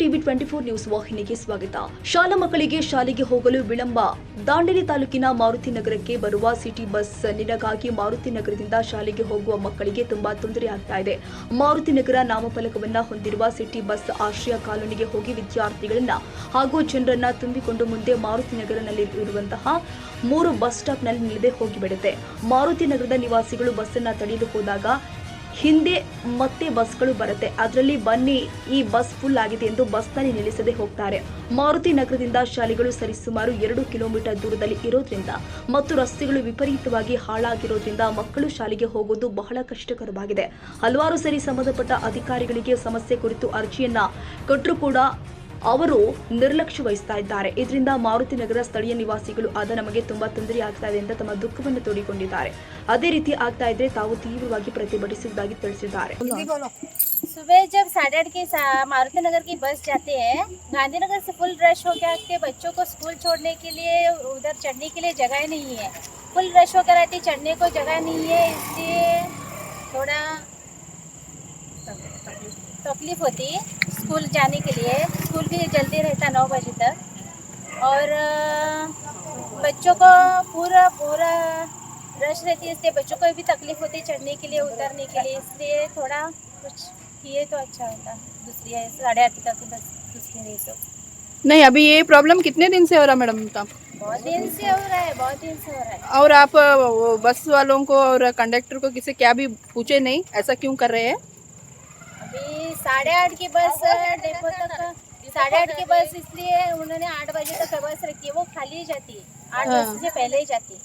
TV 24 news ವಾಹಿನಿಗೆ ಸ್ವಾಗತ. ಶಾಲಾ ಮಕ್ಕಳಿಗೆ ಶಾಲೆಗೆ ಹೋಗಲು ವಿಳಂಬ. ದಾಂಡೇಲಿ ತಾಲೂಕಿನ ಮಾರುತಿ ನಗರಕ್ಕೆ ಬರುವ ಸಿಟಿ ಬಸ್ ನಿನಗಾಗಿ ಮಾರುತಿ ನಗರದಿಂದ ಶಾಲೆಗೆ ಹೋಗುವ ಮಕ್ಕಳಿಗೆ ತುಂಬಾ ತೊಂದರೆ ಆಗ್ತಾ ಇದೆ. ಮಾರುತಿ ನಗರ ನಾಮಫಲಕವನ್ನ ಹೊಂದಿರುವ ಸಿಟಿ ಬಸ್ ಆಶ್ರಯ ಕಾಲೋನಿಗೆ ಹೋಗಿ ವಿದ್ಯಾರ್ಥಿಗಳನ್ನ ಹಾಗೂ ಜನರನ್ನ ತುಂಬಿಕೊಂಡು ಮುಂದೆ ಮಾರುತಿ ನಗರನಲ್ಲಿರುವಂತಹ 3 ಬಸ್ ಸ್ಟಾಪ್ನಲ್ಲಿ ನಿಲ್ಲದೆ ಹೋಗಿಬಿಡುತ್ತೆ. ಮಾರುತಿ ನಗರದ ನಿವಾಸಿಗಳು ಬಸ್ಸನ್ನ ತಡೆಯಲು ಹೋದಾಗ ಹಿಂದೆ ಮತ್ತೆ ಬಸ್ಗಳು ಬರುತ್ತೆ. ಅದರಲ್ಲಿ ಬನ್ನಿ ಈ ಬಸ್ ಫುಲ್ ಆಗಿದೆ ಎಂದು ಬಸ್ನಲ್ಲಿ ನಿಲ್ಲಿಸದೆ ಹೋಗ್ತಾರೆ. ಮಾರುತಿ ನಗರದಿಂದ ಶಾಲೆಗಳು ಸರಿಸುಮಾರು 2 ಕಿಲೋಮೀಟರ್ ದೂರದಲ್ಲಿ ಇರೋದ್ರಿಂದ ಮತ್ತು ರಸ್ತೆಗಳು ವಿಪರೀತವಾಗಿ ಹಾಳಾಗಿರೋದ್ರಿಂದ ಮಕ್ಕಳು ಶಾಲೆಗೆ ಹೋಗೋದು ಬಹಳ ಕಷ್ಟಕರವಾಗಿದೆ. ಹಲವಾರು ಸರಿ ಸಂಬಂಧಪಟ್ಟ ಅಧಿಕಾರಿಗಳಿಗೆ ಸಮಸ್ಯೆ ಕುರಿತು ಅರ್ಜಿಯನ್ನ ಕೊಟ್ಟರೂ ಕೂಡ ಅವರು ನಿರ್ಲಕ್ಷ್ಯ ವಹಿಸ್ತಾ ಇದ್ದಾರೆ. ಇದರಿಂದ ಮಾರುತಿ ನಗರ ಸ್ಥಳೀಯ ನಿವಾಸಿಗಳು ಆದ ನಮಗೆ ತುಂಬಾ ತೊಂದರೆ ಆಗ್ತಾ ಇದೆ ಅಂತ ತಮ್ಮ ದುಃಖವನ್ನು ತೋಡಿಕೊಂಡಿದ್ದಾರೆ. ಅದೇ ರೀತಿ ಆಗ್ತಾ ಇದ್ರೆ ತಾವು ತೀವ್ರವಾಗಿ ಪ್ರತಿಭಟಿಸುವುದಾಗಿ ತಿಳಿಸಿದ್ದಾರೆ. सुबह जब 8:30 के मारुति नगर की बस जाती है, गांधीनगर से फुल रश हो गया कि बच्चों को स्कूल छोड़ने के लिए उधर चढ़ने के लिए जगह नहीं है. फुल रश होकर आती, चढ़ने को जगह नहीं है, इसलिए थोड़ा तकलीफ होती है स्कूल जाने के लिए. स्कूल भी जल्दी रहता 9 बजे तक और बच्चों को पूरा रश रहती है, इसलिए बच्चों को भी तकलीफ होती है चढ़ने के लिए उतरने के लिए. इसलिए थोड़ा कुछ किए तो अच्छा होता. दूसरी है 8:30 तक की बस, दूसरी नहीं तो नहीं. अभी ये प्रॉब्लम कितने दिन से हो रहा मैडम? बहुत दिन से हो रहा है, बहुत दिन से हो रहा है. और आप बस वालों को और कंडक्टर को किसी क्या भी पूछे नहीं, ऐसा क्यों कर रहे हैं? अभी 8:30 की बस डेपो तक 8:30 की बस इसलिए उन्होंने 8 बजे तक बस रखी है, वो खाली जाती है. 8 बजे से पहले ही जाती है.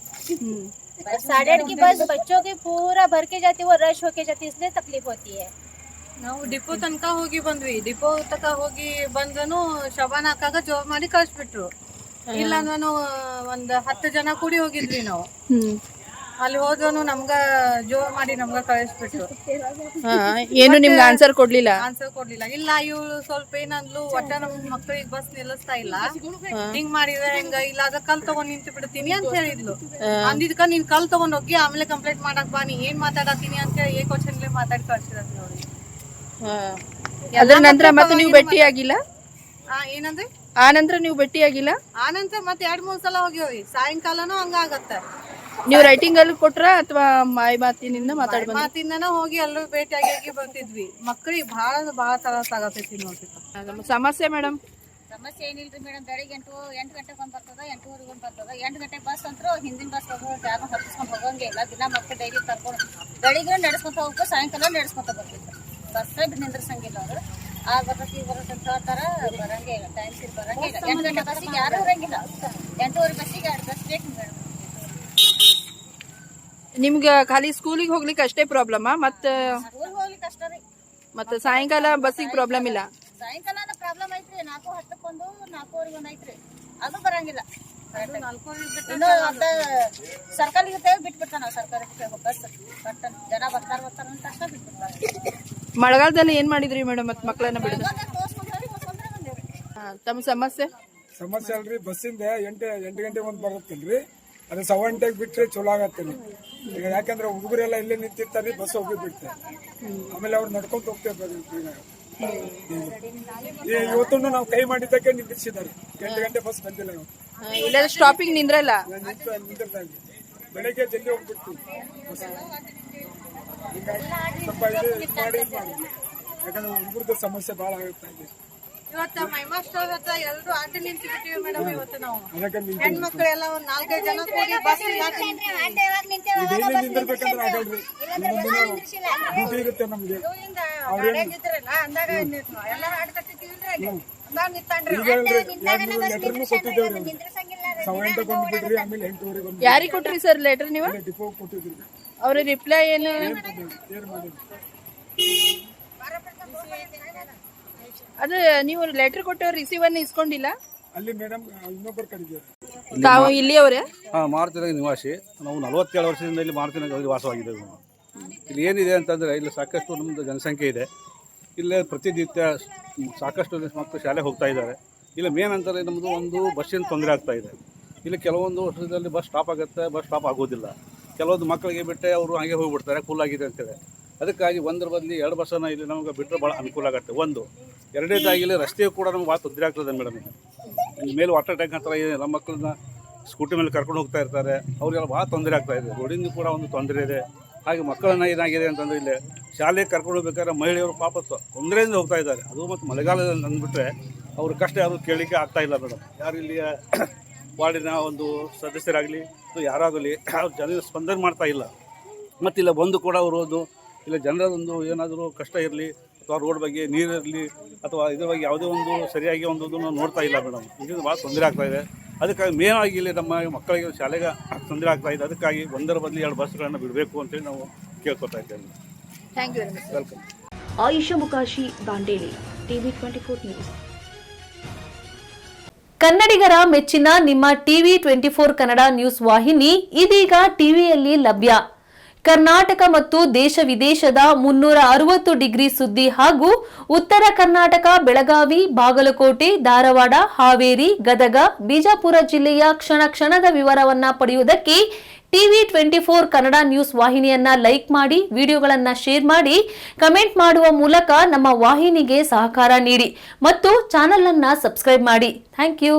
8:30 की बस बच्चों की पूरा भर के जाती है, वो रश होके जाती है, इसलिए तकलीफ होती है. ನಾವು ಡಿಪೋ ತನಕ ಹೋಗಿ ಬಂದ್ವಿ. ಡಿಪೋ ತನಕ ಹೋಗಿ ಬಂದನು ಶಬಾನ ಹಾಕಾಗ ಜೋಬ್ ಮಾಡಿ ಕಳಿಸ್ಬಿಟ್ರು. ಇಲ್ಲ ನಾನು ಒಂದು 10 ಜನ ಕೂಡಿ ಹೋಗಿದ್ವಿ ನಾವು. ಅಲ್ಲಿ ಹೋದನು ನಮ್ಗ ಜೋಬ್ ಮಾಡಿ ನಮ್ಗ ಕಳಿಸ್ಬಿಟ್ರು. ಏನು ನಿಮ್ಗೆ ಆನ್ಸರ್ ಕೊಡ್ಲಿಲ್ಲ? ಆನ್ಸರ್ ಕೊಡ್ಲಿಲ್ಲ. ಇಲ್ಲ ಇವಳು ಸ್ವಲ್ಪ ಏನಂದ್ಲು, ಒಟ್ಟ ನಮ್ ಮಕ್ಕಳಿಗೆ ಬಸ್ ನಿಲ್ಲಿಸ್ತಾ ಇಲ್ಲ, ಹಿಂಗ್ ಮಾಡಿದ್ರೆ ಹೆಂಗ, ಇಲ್ಲ ಅದ ಕಲ್ ತಗೊಂಡ್ ನಿಂತು ಬಿಡ್ತೀನಿ ಅಂತ ಹೇಳಿದ್ಲು. ಅಂದಿದ್ಕ ನೀನ್ ಕಲ್ ತಗೊಂಡ್ ಹೋಗಿ ಆಮೇಲೆ ಕಂಪ್ಲೇಂಟ್ ಮಾಡಕ್ ಬಾ, ನೀ ಏನ್ ಮಾತಾಡತೀನಿ ಅಂತ ಹೇಳಿ ಕ್ವಶನ್ಲೆ ಮಾತಾಡಿ ಕಳ್ಸಿದ ನೋಡಿ. ಅದರ ನಂತರ ಮತ್ತೆ ನೀವು ಭೇಟಿ ಆಗಿಲ್ಲ? ಏನಂದ್ರೆ ಆ ನಂತರ ನೀವು ಭೇಟಿ ಆಗಿಲ್ಲ? ಆ ನಂತರ ಮತ್ತೆ 2-3 ಸಲ ಹೋಗಿ ಸಾಯಂಕಾಲನೂ ಹಂಗಾಗತ್ತ. ನೀವು ರೈಟಿಂಗ್ ಅಲ್ಲಿ ಕೊಟ್ರ ಅಥವಾ ಮಾತಿನಿಂದ ಮಾತಿಂದನ ಹೋಗಿ ಎಲ್ಲರೂ ಭೇಟಿಯಾಗಿ ಬರ್ತಿದ್ವಿ. ಮಕ್ಕಳಿಗೆ ಬಹಳ ತ್ರಾಸ ಆಗತೈತಿ ನೋಡ್ರಿ. ನಮ್ಮ ಸಮಸ್ಯೆ ಮೇಡಮ್? ಸಮಸ್ಯೆ ಏನಿಲ್ರಿ ಮೇಡಮ್, ಬೆಳಿಗ್ಗೆ 8 ಗಂಟೆಗೆ ಒಂದು ಬರ್ತದ, 8:30 ಒಂದು ಬರ್ತದ. 8 ಗಂಟೆಗೆ ಬಸ್ ಅಂತೂ ಹಿಂದಿನ ಬಸ್ ಯಾರು ಹತ್ತಿಸ್ಕೊಂಡು ಹೋಗಂಗೆ ಇಲ್ಲ. ದಿನ ಮಕ್ಕಳು ಡೈಲಿ ಕರ್ಕೊಂಡು ಬೆಳಿಗ್ಗೆ ನಡೆಸ್ಕೊಂತ ಹೋಗ್ಬೇಕು, ಸಾಯಂಕಾಲ ನಡೆಸ್ಕೊಂತ ಬರ್ತಿದ್ರು. ಬಸ್ ನಿಂದ್ರಸಂಗಿಲ್ಲ ಅವರು. ಆ ಬರ್ತೈತಿ ಬರುತ್ತೆ ಅಂತ ಹೇಳ್ತಾರ, ಬರಂಗೆ ಇಲ್ಲ, ಟೈಮ್ ಸಿರ್ ಬರಂಗೆ ಇಲ್ಲ. 8 ಗಂಟೆ ಬಸ್ಸಿಗೆ ಯಾರು ಇರಂಗಿಲ್ಲ, 8:30 ಬಸ್ಸಿಗೆ 2 ಬಸ್ ಬೇಕು ಮೇಡಮ್. ನಿಮ್ಗೆ ಖಾಲಿ ಸ್ಕೂಲಿಗೆ ಹೋಗ್ಲಿಕ್ಕೆ ಅಷ್ಟೇ ಪ್ರಾಬ್ಲಮ್? ಮತ್ತೆ ಸ್ಕೂಲ್ ಹೋಗ್ಲಿಕ್ಕೆ ಅಷ್ಟ ರೀ. ಮತ್ತೆ ಸಾಯಂಕಾಲ ಬಸ್ಸಿಗೆ ಪ್ರಾಬ್ಲಮ್ ಇಲ್ಲ? ಸಾಯಂಕಾಲ ಪ್ರಾಬ್ಲಮ್ ಐತ್ರಿ. 4:10 4:15 ಐತ್ರಿ, ಅದು ಬರಂಗಿಲ್ಲ. ಇನ್ನು ಸರ್ಕಾರಿ ಬಿಟ್ಬಿಡ್ತಾನ, ನಾವು ಸರ್ಕಾರಿ ಬಸ್ ಜನ ಬರ್ತಾರ ಅಂತ ಅಷ್ಟ ಬಿಟ್ಬಿಡ್ತಾರೆ. ಮಳೆಗಾಲದಲ್ಲಿ ಏನ್ ಮಾಡಿದ್ರಿ ಮೇಡಮ್ ಮತ್ತೆ ಮಕ್ಕಳನ್ನ ಬಿಡಿದ? ತಮ್ಮ ಸಮಸ್ಯೆ ಅಲ್ರಿ, ಬಸ್ಸಿಂದ 8 ಗಂಟೆಗೆ ಒಂದು ಬರುತ್ತಲ್ರಿ, ಅದು 7 ಗಂಟೆಗೆ ಬಿಟ್ರೆ ಚಲೋ ಆಗತ್ತರಿ. ಈಗ ಯಾಕಂದ್ರೆ ಹುಡುಗರೆಲ್ಲ ಇಲ್ಲೇ ನಿಂತಿರ್ತಾರ್ರಿ, ಬಸ್ ಹೋಗಿ ಬಿಡ್ತಾರೆ. ಆಮೇಲೆ ಅವ್ರು ನಡ್ಕೊಂತ ಹೋಗ್ತಿರ್ತಾರೆ. ಇವತ್ತು ನಾವು ಕೈ ಮಾಡಿದ್ದಕ್ಕೆ ನಿಲ್ಲಿಸಿದ್ದಾರೆ. 8 ಗಂಟೆ ಬಸ್ ಬಂದಿಲ್ಲ. ಇಲ್ಲ ಸ್ಟಾಪಿಂಗ್ ನಿಂದ್ರಲ್ಲ? ನಿಂತಿರ್ತಾ ಇದ್ವಿ, ಬೆಳಗ್ಗೆ ಜಲ್ದಿ ಹೋಗ್ಬಿಡ್ತೀವಿ. ಸ್ವಲ್ಪ ಇದು ಮಾಡಿ ಯಾಕಂದ್ರೆ ಹುಡುಗರದ ಸಮಸ್ಯೆ ಬಹಳ ಆಗ್ತಾ ಇದೆ. ಇವತ್ತು ಮೈಮಾ ಸ್ಟೋರ್ ಹತ್ರ ಎಲ್ಲರೂ ಅಡ್ಡಿ ನಿಂತು ಬಿಟ್ಟಿವಿ ಮೇಡಮ್. ಇವತ್ತು ನಾವು ಹೆಣ್ಮಕ್ಳೆಲ್ಲ ಒಂದ್ 4-5 ಜನ ಕೂಡಿ ಬಸ್ ನಿಂದಿರ್ಬೇಕಂದ್ರೆ ಆಗಲ್ರಿ. ಡ್ಯೂಟಿ ಇರುತ್ತೆ ನಮ್ಗೆ. ಅಂದಾಗ ಎಲ್ಲರೂ ಆಡ್ಕತ್ತಿದ್ದೀವಿ ಲೆಟರ್ನು ಕೊಟ್ಟಿದ್ದೇವ್ರಿ. 7 ಗಂಟೆಗೆ ಒಂದು ಬಿಡ್ರಿ, ಆಮೇಲೆ 8:30 ಒಂದು. ಯಾರಿಗೆ ಕೊಟ್ರಿ ಸರ್ ಲೆಟರ್ ನೀವು? ಡಿಪೋ ಕೊಟ್ಟಿದ್ರಿ. ಅವ್ರ ರಿಪ್ಲೈ ಏನು? ಅದು ನೀವು ಲೆಟರ್ ಕೊಟ್ಟವ್ರು ರಿಸೀವ್ ಅನ್ನು ಇಸ್ಕೊಂಡಿಲ್ಲ? ಅಲ್ಲಿ ಮೇಡಮ್ ಇನ್ನೊಬ್ಬರು ಕಡಿದ್ದಾರೆ. ತಾವು ಇಲ್ಲಿಯವರೇ? ಮಾರುತಿನಗರ ನಿವಾಸಿ. ನಾವು 47 ವರ್ಷದಿಂದ ಇಲ್ಲಿ ಮಾರುತಿನಗರದಲ್ಲಿ ವಾಸವಾಗಿದ್ದೇವೆ. ಇಲ್ಲಿ ಏನಿದೆ ಅಂತಂದರೆ, ಇಲ್ಲಿ ಸಾಕಷ್ಟು ನಮ್ಮದು ಜನಸಂಖ್ಯೆ ಇದೆ. ಇಲ್ಲೇ ಪ್ರತಿನಿತ್ಯ ಸಾಕಷ್ಟು ಮಕ್ಕಳು ಶಾಲೆಗೆ ಹೋಗ್ತಾ ಇದ್ದಾರೆ. ಇಲ್ಲಿ ಮೇನ್ ಅಂತಾರೆ ನಮ್ಮದು ಒಂದು ಬಸ್ಸಿನ ತೊಂದರೆ ಆಗ್ತಾ ಇದೆ. ಇಲ್ಲಿ ಕೆಲವೊಂದು ವರ್ಷದಲ್ಲಿ ಬಸ್ ಸ್ಟಾಪ್ ಆಗುತ್ತೆ, ಬಸ್ ಸ್ಟಾಪ್ ಆಗೋದಿಲ್ಲ. ಕೆಲವೊಂದು ಮಕ್ಕಳಿಗೆ ಬಿಟ್ಟರೆ ಅವರು ಹಾಗೆ ಹೋಗಿಬಿಡ್ತಾರೆ, ಫುಲ್ ಆಗಿದೆ ಅಂತೇಳಿ. ಅದಕ್ಕಾಗಿ ಒಂದರ ಬದಲಿ 2 ಬಸ್ಸನ್ನು ಇಲ್ಲಿ ನಮಗೆ ಬಿಟ್ಟರೆ ಭಾಳ ಅನುಕೂಲ ಆಗುತ್ತೆ. ಒಂದು ಎರಡನೇದಾಗಿ ಇಲ್ಲಿ ರಸ್ತೆಯು ಕೂಡ ನಮ್ಗೆ ಭಾಳ ತೊಂದರೆ ಆಗ್ತದೆ ಮೇಡಮ್. ಇಲ್ಲಿ ಮೇಲೆ ವಾಟರ್ ಟ್ಯಾಂಕ್ ಹತ್ರ ನಮ್ಮ ಮಕ್ಕಳನ್ನ ಸ್ಕೂಟಿ ಮೇಲೆ ಕರ್ಕೊಂಡು ಹೋಗ್ತಾ ಇರ್ತಾರೆ, ಅವರಿಗೆಲ್ಲ ಭಾಳ ತೊಂದರೆ ಆಗ್ತಾ ಇದೆ. ರೋಡಿಂದು ಕೂಡ ಒಂದು ತೊಂದರೆ ಇದೆ. ಹಾಗೆ ಮಕ್ಕಳನ್ನ ಏನಾಗಿದೆ ಅಂತಂದರೆ ಇಲ್ಲಿ ಶಾಲೆಗೆ ಕರ್ಕೊಂಡು ಹೋಗ್ಬೇಕಾದ್ರೆ ಮಹಿಳೆಯರು ಪಾಪ ತೊಂದರೆಯಿಂದ ಹೋಗ್ತಾ ಇದ್ದಾರೆ. ಅದು ಮತ್ತು ಮಳೆಗಾಲದಲ್ಲಿ ಅಂದ್ಬಿಟ್ರೆ ಅವ್ರ ಕಷ್ಟ ಯಾರು ಕೇಳಲಿಕ್ಕೆ ಆಗ್ತಾ ಇಲ್ಲ ಮೇಡಮ್. ಯಾರು ಇಲ್ಲಿಯ ವಾರ್ಡಿನ ಒಂದು ಸದಸ್ಯರಾಗಲಿ ಯಾರಾಗಲಿ ಅವ್ರು ಜನ ಸ್ಪಂದನೆ ಮಾಡ್ತಾ ಇಲ್ಲ. ಮತ್ತು ಇಲ್ಲ ಬಂದು ಕೂಡ ಅವರು ಒಂದು ಇಲ್ಲ ಜನರದೊಂದು ಏನಾದರೂ ಕಷ್ಟ ಇರಲಿ ಅಥವಾ ರೋಡ್ ಬಗ್ಗೆ ನೀರಿರಲಿ ಅಥವಾ ಇದ್ರ ಬಗ್ಗೆ ಯಾವುದೇ ಒಂದು ಸರಿಯಾಗಿ ಒಂದು ನೋಡ್ತಾ ಇಲ್ಲ ಮೇಡಮ್. ಇದರಿಂದ ಭಾಳ ತೊಂದರೆ ಆಗ್ತಾ ಇದೆ. ಅದಕ್ಕಾಗಿ ಮೇನ್ ಆಗಿ ಇಲ್ಲಿ ನಮ್ಮ ಮಕ್ಕಳಿಗೆ ಶಾಲೆಗೆ ತೊಂದರೆ ಆಗ್ತಾ ಇದೆ. ಅದಕ್ಕಾಗಿ ಒಂದರ ಬದಲು 2 ಬಸ್ಗಳನ್ನು ಬಿಡಬೇಕು ಅಂತೇಳಿ ನಾವು ಕೇಳ್ಕೊತಾ ಇದ್ದೇವೆ. Thank you very much. Welcome. Ayusha Mukashi, Dandeli, TV 24 news. ಕನ್ನಡಿಗರ ಮೆಚ್ಚಿನ ನಿಮ್ಮ ಟಿವಿ 24 ಕನ್ನಡ ನ್ಯೂಸ್ ವಾಹಿನಿ ಇದೀಗ ಟಿವಿಯಲ್ಲಿ ಲಭ್ಯ. ಕರ್ನಾಟಕ ಮತ್ತು ದೇಶ ವಿದೇಶದ 360 ಡಿಗ್ರಿ ಸುದ್ದಿ ಹಾಗೂ ಉತ್ತರ ಕರ್ನಾಟಕ, ಬೆಳಗಾವಿ, ಬಾಗಲಕೋಟೆ, ಧಾರವಾಡ, ಹಾವೇರಿ, ಗದಗ, ಬಿಜಾಪುರ ಜಿಲ್ಲೆಯ ಕ್ಷಣ ಕ್ಷಣದ ವಿವರವನ್ನ ಪಡೆಯುವುದಕ್ಕೆ ಟಿವಿ 24 ಕನ್ನಡ ನ್ಯೂಸ್ ವಾಹಿನಿಯನ್ನ ಲೈಕ್ ಮಾಡಿ, ವಿಡಿಯೋಗಳನ್ನ ಶೇರ್ ಮಾಡಿ, ಕಮೆಂಟ್ ಮಾಡುವ ಮೂಲಕ ನಮ್ಮ ವಾಹಿನಿಗೆ ಸಹಕಾರ ನೀಡಿ ಮತ್ತು ಚಾನೆಲ್ ಅನ್ನ ಸಬ್ಸ್ಕ್ರೈಬ್ ಮಾಡಿ. Thank you.